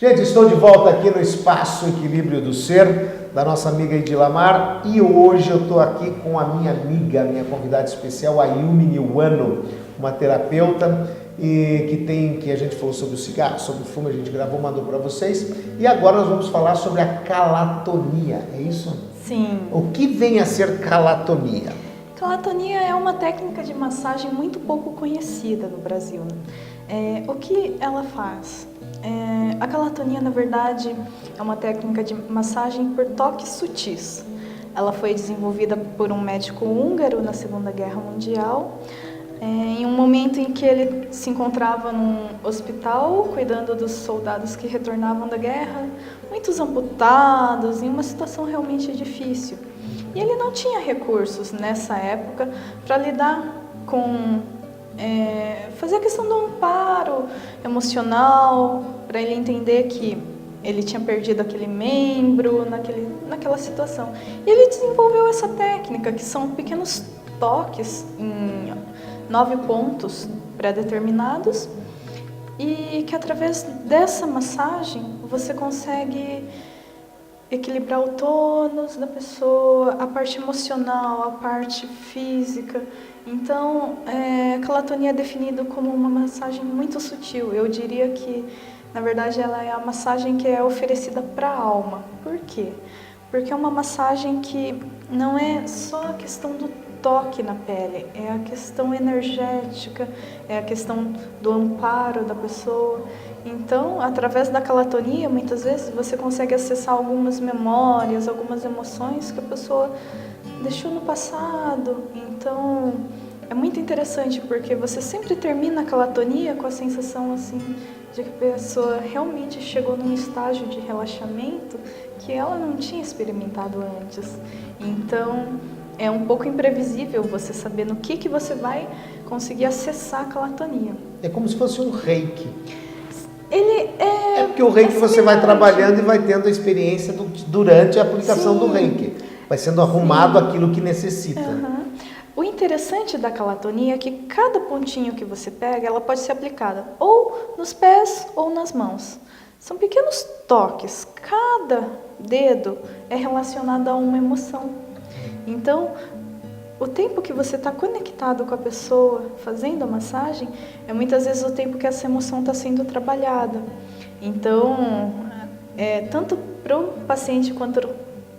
Gente, estou de volta aqui no Espaço Equilíbrio do Ser, da nossa amiga Idilamar, e hoje eu estou aqui com a minha amiga, minha convidada especial, a Yumi Niwano, uma terapeuta que a gente falou sobre o cigarro, sobre o fumo, a gente gravou, mandou para vocês, e agora nós vamos falar sobre a calatonia, é isso? Sim. O que vem a ser calatonia? Calatonia é uma técnica de massagem muito pouco conhecida no Brasil. O que ela faz? A calatonia, na verdade, é uma técnica de massagem por toques sutis. Ela foi desenvolvida por um médico húngaro na Segunda Guerra Mundial, em um momento em que ele se encontrava num hospital cuidando dos soldados que retornavam da guerra, muitos amputados, em uma situação realmente difícil. E ele não tinha recursos nessa época para lidar com fazer a questão do amparo emocional, para ele entender que ele tinha perdido aquele membro naquela situação. E ele desenvolveu essa técnica, que são pequenos toques em 9 pontos pré-determinados, e que através dessa massagem você consegue equilibrar o tônus da pessoa, a parte emocional, a parte física. Então, a calatonia é definida como uma massagem muito sutil. Eu diria que, na verdade, ela é a massagem que é oferecida para a alma. Por quê? Porque é uma massagem que não é só a questão do toque na pele, é a questão energética, é a questão do amparo da pessoa. Então, através da calatonia, muitas vezes você consegue acessar algumas memórias, algumas emoções que a pessoa deixou no passado. Então, é muito interessante porque você sempre termina a calatonia com a sensação assim de que a pessoa realmente chegou num estágio de relaxamento que ela não tinha experimentado antes. Então, é um pouco imprevisível você saber no que você vai conseguir acessar a calatonia. É como se fosse um reiki. É porque o reiki você vai trabalhando e vai tendo a experiência durante a aplicação do reiki. Vai sendo arrumado aquilo que necessita. Uhum. O interessante da calatonia é que cada pontinho que você pega, ela pode ser aplicada ou nos pés ou nas mãos. São pequenos toques. Cada dedo é relacionado a uma emoção. Então, o tempo que você está conectado com a pessoa fazendo a massagem é muitas vezes o tempo que essa emoção está sendo trabalhada. Então, tanto para o paciente quanto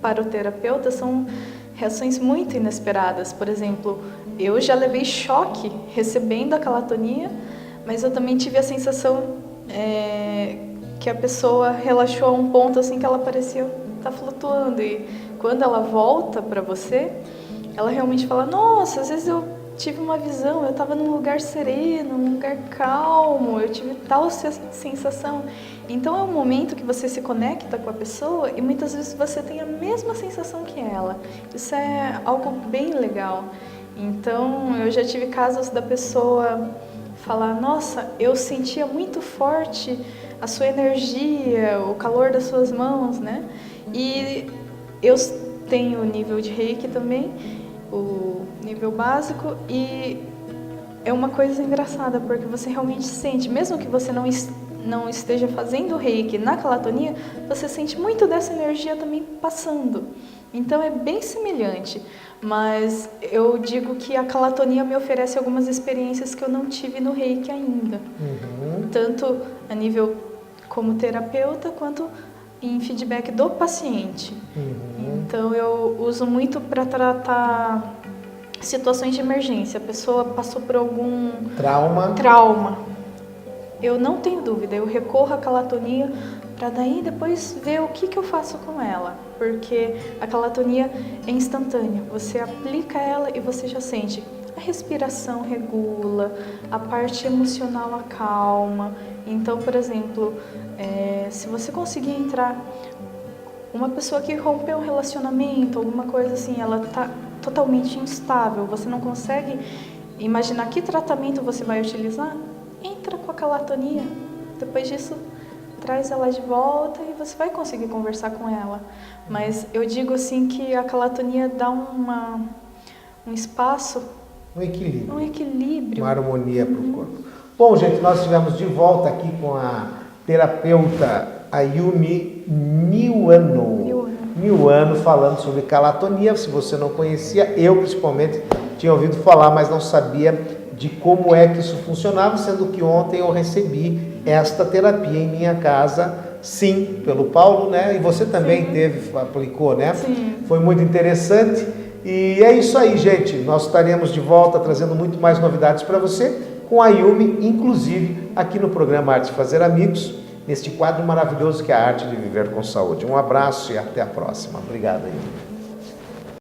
para o terapeuta, são reações muito inesperadas. Por exemplo, eu já levei choque recebendo a calatonia, mas eu também tive a sensação que a pessoa relaxou a um ponto assim que ela parecia estar flutuando. E quando ela volta para você, ela realmente fala: nossa, às vezes eu tive uma visão, eu estava num lugar sereno, num lugar calmo, eu tive tal sensação. Então é um momento que você se conecta com a pessoa e muitas vezes você tem a mesma sensação que ela. Isso é algo bem legal. Então eu já tive casos da pessoa falar: nossa, eu sentia muito forte a sua energia, o calor das suas mãos, né? E eu tenho o nível de reiki também, o nível básico, e é uma coisa engraçada, porque você realmente sente, mesmo que você não esteja fazendo reiki na calatonia, você sente muito dessa energia também passando. Então é bem semelhante, mas eu digo que a calatonia me oferece algumas experiências que eu não tive no reiki ainda. Tanto a nível como terapeuta, quanto em feedback do paciente. Então eu uso muito para tratar situações de emergência. A pessoa passou por algum trauma. Eu não tenho dúvida, eu recorro à calatonia para daí depois ver o que eu faço com ela. Porque a calatonia é instantânea. Você aplica ela e você já sente. A respiração regula, a parte emocional acalma. Então, por exemplo, se você conseguir entrar, uma pessoa que rompeu um relacionamento, alguma coisa assim, ela está totalmente instável, você não consegue imaginar que tratamento você vai utilizar, entra com a calatonia. Depois disso, traz ela de volta e você vai conseguir conversar com ela. Mas eu digo assim que a calatonia dá um espaço, um equilíbrio, uma harmonia para o corpo. Bom, gente, nós estivemos de volta aqui com a terapeuta Ayumi Niwano falando sobre calatonia. Se você não conhecia, eu principalmente tinha ouvido falar, mas não sabia de como é que isso funcionava, sendo que ontem eu recebi esta terapia em minha casa, sim, pelo Paulo, né? E você também aplicou, né? Sim. Foi muito interessante. E é isso aí, gente. Nós estaremos de volta trazendo muito mais novidades para você com a Ayumi, inclusive aqui no programa Arte de Fazer Amigos, neste quadro maravilhoso que é a arte de viver com saúde. Um abraço e até a próxima. Obrigado, Ayumi.